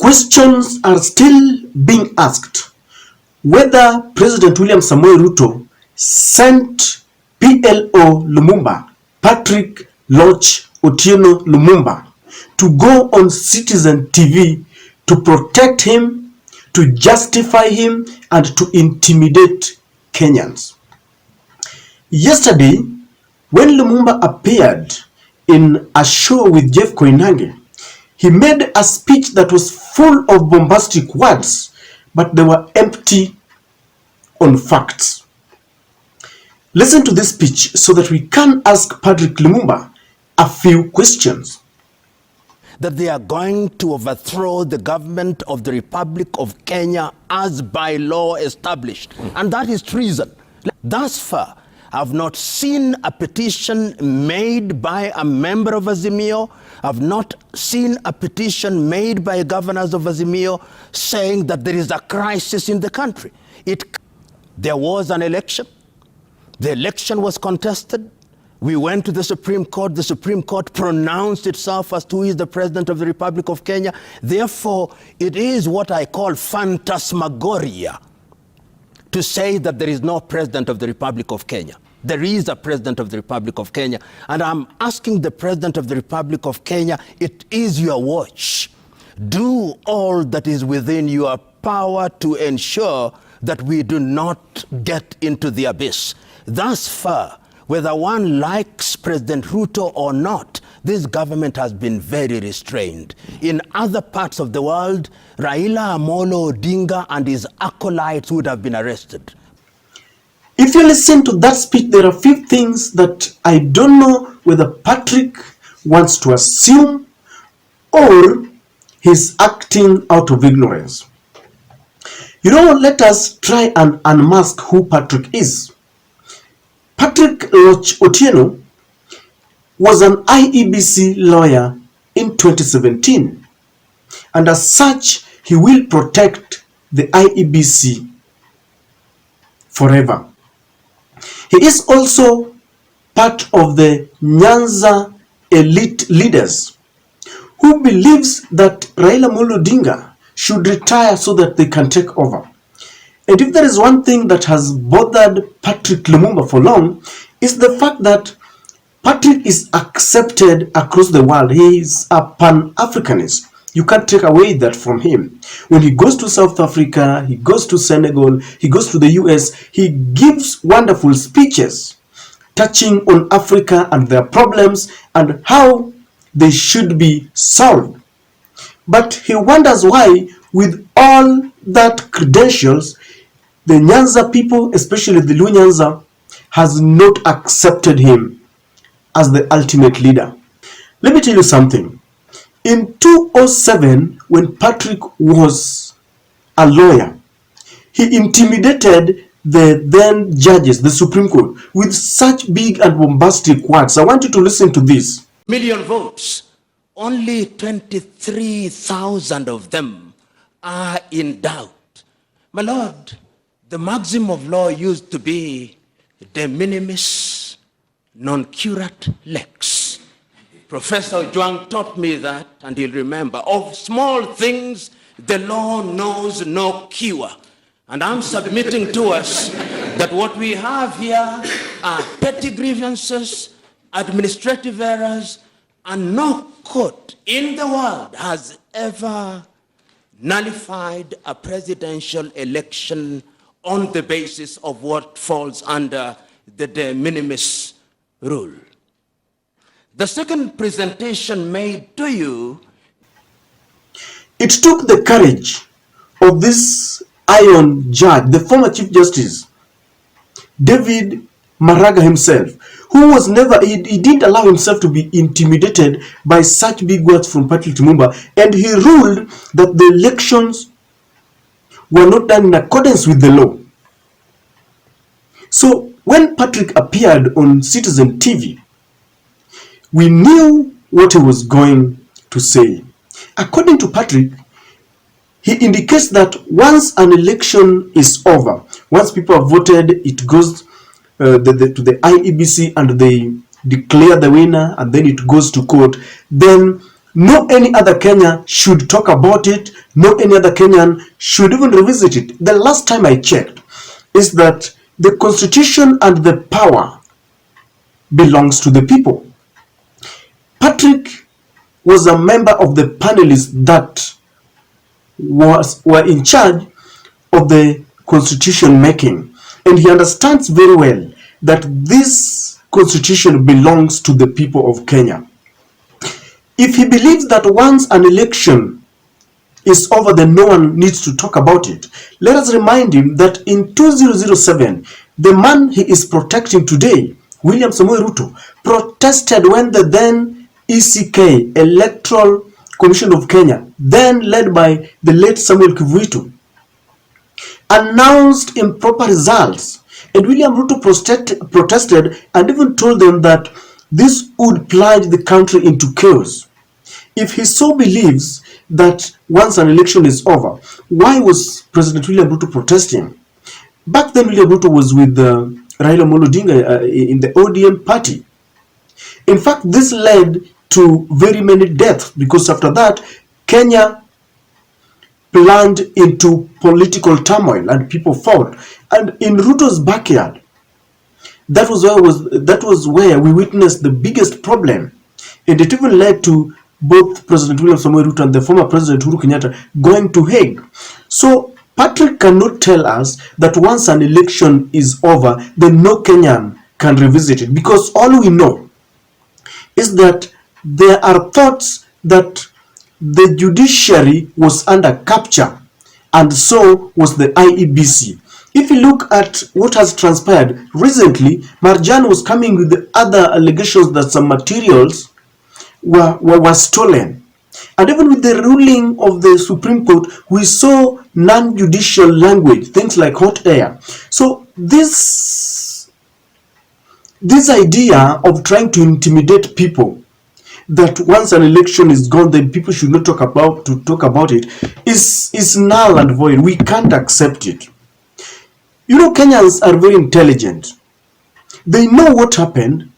Questions are still being asked whether President William Samoei Ruto sent PLO Lumumba, Patrick Loch Otieno Lumumba, to go on Citizen TV to protect him, to justify him, and to intimidate Kenyans. Yesterday, when Lumumba appeared in a show with Jeff Koinange, he made a speech that was full of bombastic words, but they were empty on facts. Listen to this speech so that we can ask Patrick Lumumba a few questions. That they are going to overthrow the government of the Republic of Kenya as by law established. And that is treason. Thus far, I've not seen a petition made by a member of Azimio. I've not seen a petition made by governors of Azimio saying that there is a crisis in the country. There was an election. The election was contested. We went to the Supreme Court. The Supreme Court pronounced itself as to who is the President of the Republic of Kenya. Therefore, it is what I call phantasmagoria to say that there is no President of the Republic of Kenya. There is a President of the Republic of Kenya. And I'm asking the President of the Republic of Kenya, it is your watch. Do all that is within your power to ensure that we do not get into the abyss. Thus far, whether one likes President Ruto or not, this government has been very restrained. In other parts of the world, Raila Amolo Odinga and his acolytes would have been arrested. If you listen to that speech, there are a few things that I don't know whether Patrick wants to assume or he's acting out of ignorance. You know, let us try and unmask who Patrick is. Patrick Loch Otieno was an IEBC lawyer in 2017, and as such, he will protect the IEBC forever. He is also part of the Nyanza elite leaders who believes that Raila Amolo Odinga should retire so that they can take over. And if there is one thing that has bothered Patrick Lumumba for long, is the fact that Patrick is accepted across the world. He is a Pan-Africanist. You can't take away that from him. When he goes to South Africa, he goes to Senegal, he goes to the US, he gives wonderful speeches touching on Africa and their problems and how they should be solved. But he wonders why, with all that credentials, the Nyanza people, especially the Luo Nyanza, has not accepted him as the ultimate leader. Let me tell you something. In 2007, when Patrick was a lawyer, he intimidated the then judges, the Supreme Court, with such big and bombastic words. I want you to listen to this. Million votes, only 23,000 of them are in doubt. My Lord, the maxim of law used to be de minimis non curat lex. Professor Juang taught me that, and he'll remember. Of small things, the law knows no cure. And I'm submitting to us that what we have here are petty grievances, administrative errors, and no court in the world has ever nullified a presidential election on the basis of what falls under the de minimis rule. The second presentation made to you. It took the courage of this iron judge, the former Chief Justice, David Maraga himself, who was never, he didn't allow himself to be intimidated by such big words from Patrick Lumumba, and he ruled that the elections were not done in accordance with the law. So when Patrick appeared on Citizen TV, we knew what he was going to say. According to Patrick, he indicates that once an election is over, once people have voted, it goes to the IEBC and they declare the winner, and then it goes to court. Then no any other Kenya should talk about it. No any other Kenyan should even revisit it. The last time I checked is that the constitution and the power belongs to the people. Patrick was a member of the panelists that were in charge of the constitution making, and he understands very well that this constitution belongs to the people of Kenya. If he believes that once an election is over, then no one needs to talk about it, let us remind him that in 2007, the man he is protecting today, William Samoei Ruto, protested when the then ECK, Electoral Commission of Kenya, then led by the late Samuel Kivuitu, announced improper results. And William Ruto protested and even told them that this would plunge the country into chaos. If he so believes that once an election is over, why was President William Ruto protesting? Back then, William Ruto was with Raila Amolo Odinga in the ODM party. In fact, this led to very many deaths, because after that, Kenya plunged into political turmoil and people fought. And in Ruto's backyard, that was where we witnessed the biggest problem. And it even led to both President William Samoei Ruto and the former President Uhuru Kenyatta going to Hague. So Patrick cannot tell us that once an election is over, then no Kenyan can revisit it, because all we know is that there are thoughts that the judiciary was under capture, and so was the IEBC. If you look at what has transpired recently, Marjan was coming with the other allegations that some materials were stolen. And even with the ruling of the Supreme Court, we saw non-judicial language, things like hot air. So this idea of trying to intimidate people, that once an election is gone, then people should not talk about it, is null and void. We can't accept it. You know, Kenyans are very intelligent. They know what happened,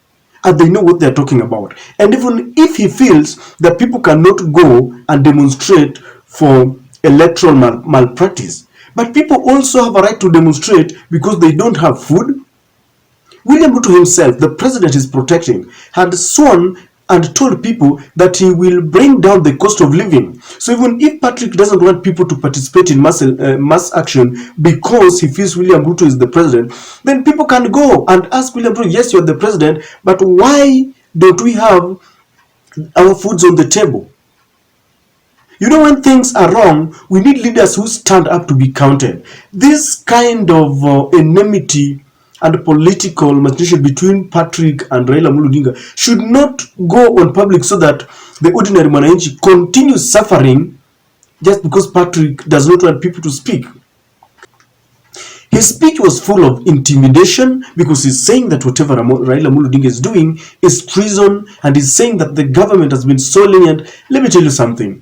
and they know what they're talking about. And even if he feels that people cannot go and demonstrate for electoral malpractice, but people also have a right to demonstrate because they don't have food. William Ruto himself, the president is protecting, had sworn and told people that he will bring down the cost of living. So even if Patrick doesn't want people to participate in mass action because he feels William Ruto is the president, then people can go and ask William Ruto, yes, you're the president, but why don't we have our foods on the table? You know, when things are wrong, we need leaders who stand up to be counted. This kind of enmity and political machination between Patrick and Raila Amolo Odinga should not go on public, so that the ordinary mwananchi continues suffering just because Patrick does not want people to speak. His speech was full of intimidation, because he's saying that whatever Raila Amolo Odinga is doing is treason, and he's saying that the government has been so lenient. Let me tell you something.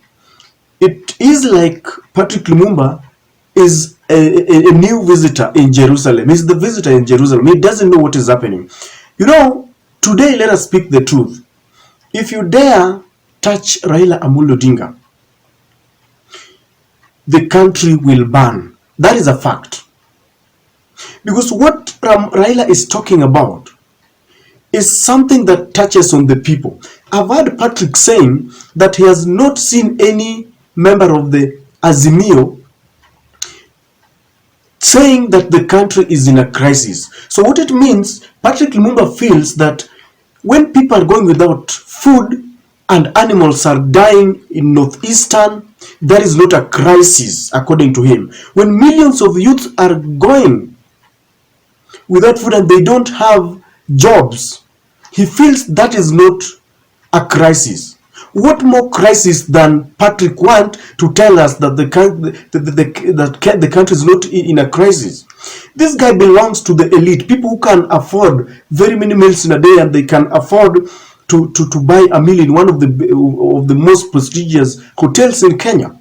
It is like Patrick Lumumba is a new visitor in Jerusalem. He's the visitor in Jerusalem. He doesn't know what is happening. You know, today, let us speak the truth. If you dare touch Raila Amolo Odinga, the country will burn. That is a fact. Because what Raila is talking about is something that touches on the people. I've heard Patrick saying that he has not seen any member of the Azimio saying that the country is in a crisis. So what it means, Patrick Lumumba feels that when people are going without food and animals are dying in northeastern, that is not a crisis, according to him. When millions of youth are going without food and they don't have jobs, he feels that is not a crisis. What more crisis than Patrick want to tell us that the country is not in a crisis? This guy belongs to the elite, people who can afford very many meals in a day, and they can afford to buy a meal in one of the most prestigious hotels in Kenya.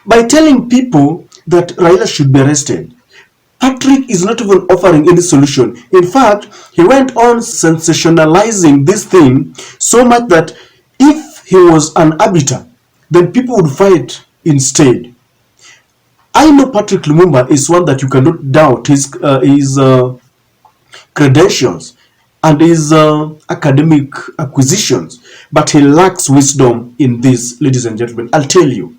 By telling people that Raila should be arrested, Patrick is not even offering any solution. In fact, he went on sensationalizing this thing so much that if he was an arbiter, then people would fight instead. I know Patrick Lumumba is one that you cannot doubt his credentials and his academic acquisitions, but he lacks wisdom in this, ladies and gentlemen. I'll tell you.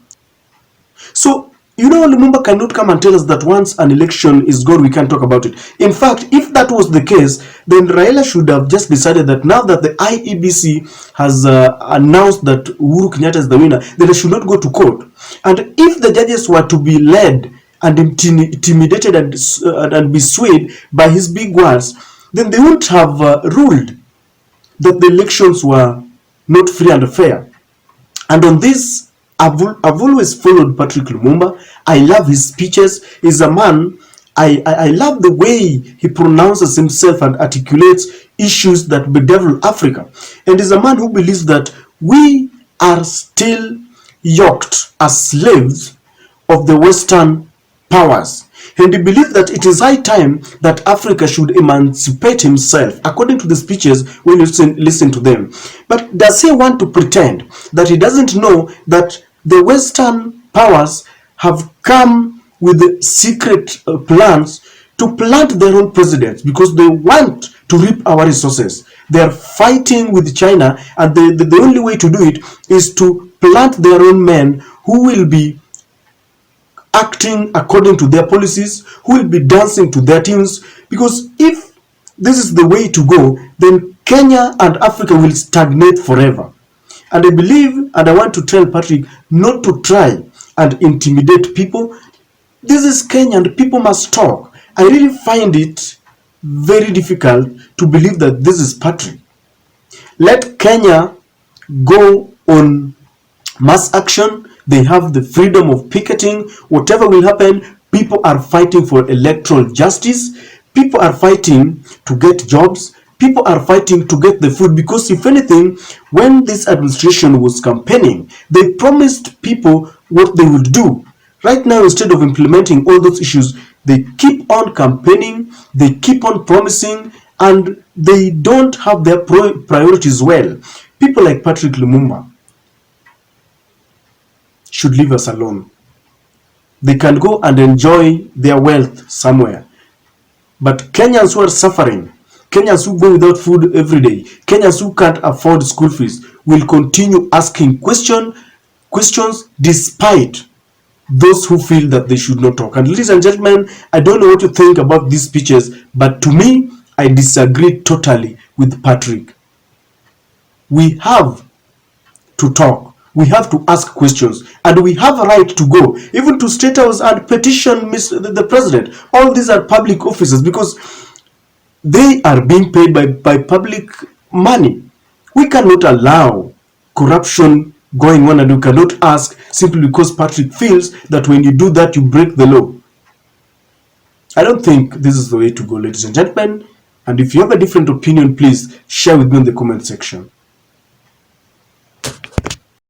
So, you know, Lumumba cannot come and tell us that once an election is gone, we can't talk about it. In fact, if that was the case, then Raila should have just decided that now that the IEBC has announced that Uhuru Kenyatta is the winner, then they should not go to court. And if the judges were to be led and intimidated and be swayed by his big words, then they wouldn't have ruled that the elections were not free and fair. And on this, I've always followed Patrick Lumumba. I love his speeches. He's a man, I love the way he pronounces himself and articulates issues that bedevil Africa. And he's a man who believes that we are still yoked as slaves of the Western powers. And he believes that it is high time that Africa should emancipate himself, according to the speeches when you listen to them. But does he want to pretend that he doesn't know that the Western powers have come with secret plans to plant their own presidents because they want to reap our resources? They are fighting with China, and the only way to do it is to plant their own men who will be acting according to their policies, who will be dancing to their tunes. Because if this is the way to go, then Kenya and Africa will stagnate forever. And I believe, and I want to tell Patrick not to try and intimidate people. This is Kenya and people must talk. I really find it very difficult to believe that this is Patrick. Let Kenya go on mass action. They have the freedom of picketing. Whatever will happen, people are fighting for electoral justice. People are fighting to get jobs. People are fighting to get the food, because if anything, when this administration was campaigning, they promised people what they would do. Right now, instead of implementing all those issues, they keep on campaigning, they keep on promising, and they don't have their priorities well. People like Patrick Lumumba should leave us alone. They can go and enjoy their wealth somewhere. But Kenyans who are suffering, Kenyans who go without food every day, Kenyans who can't afford school fees, will continue asking questions despite those who feel that they should not talk. And ladies and gentlemen, I don't know what you think about these speeches, but to me, I disagree totally with Patrick. We have to talk. We have to ask questions, and we have a right to go, even to State House and petition the president. All these are public offices because they are being paid by public money. We cannot allow corruption going on, and we cannot ask simply because Patrick feels that when you do that, you break the law. I don't think this is the way to go, ladies and gentlemen. And if you have a different opinion, please share with me in the comment section.